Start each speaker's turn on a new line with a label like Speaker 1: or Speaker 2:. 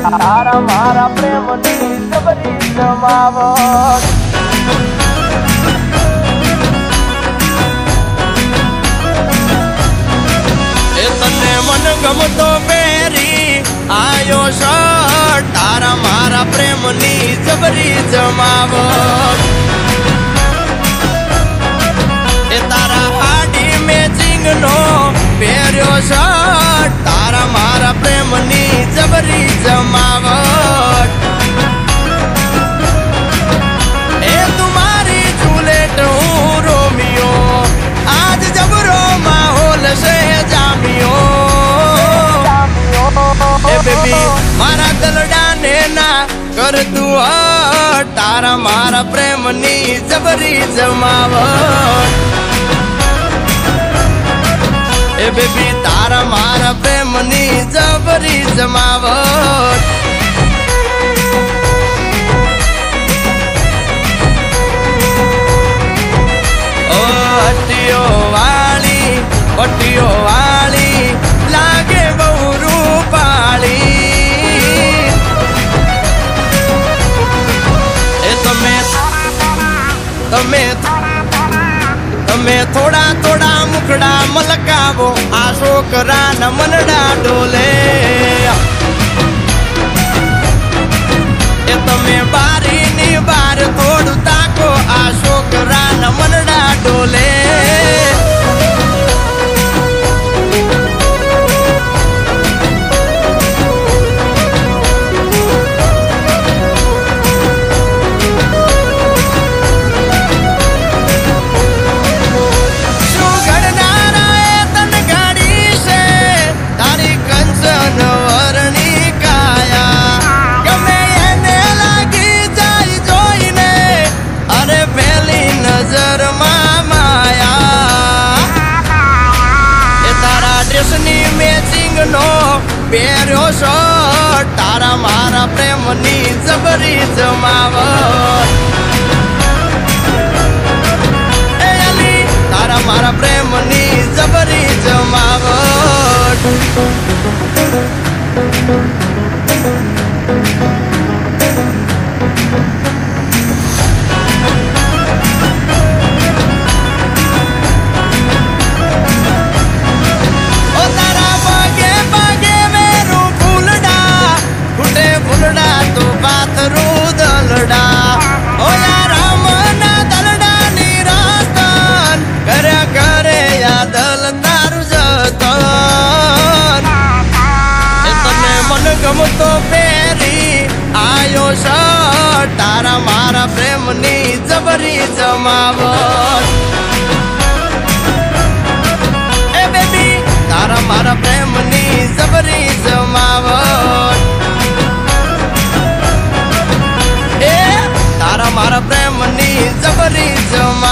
Speaker 1: તારા મારા પ્રેમની જબરી જમાવટ એ તને મન ગમતો પહેરી આયો શર્ટ તારા મારા પ્રેમની જબરી જમાવટ એ તારા હાડી મેચિંગ નો પહેર્યો શર્ટ તારા મારા પ્રેમની જબરી જમાવટ એ તુમારી જુલેટ હું રોમિયો આજ જબરો માહોલ છે જામિયો એ બેબી મારા દલડાને ના કર તું હટ તારા મારા પ્રેમની જબરી જમાવટ એ બેબી તારા મારા પ્રેમની જબરી જમાવટ ઓ હટીઓ વાળી લાગે બહુ રૂપાળી એ તમે થોડા મુખડા મલકાવો આ છોકરાના મનડા ડોલે એ તમે બારીની બાર થોડું તાકો આ છોકરાના મનડા ડોલે પહેર્યો શર્ટ તારા મારા પ્રેમની જબરી જમાવટ એ અલી તારા મારા પ્રેમની જબરી જમાવટ ગમતો પહેરી આયો શર્ટ તારા મારા પ્રેમની જબરી જમાવટ એ બેબી તારા મારા પ્રેમની જબરી જમાવટ એ તારા મારા પ્રેમની જબરી જમાવટ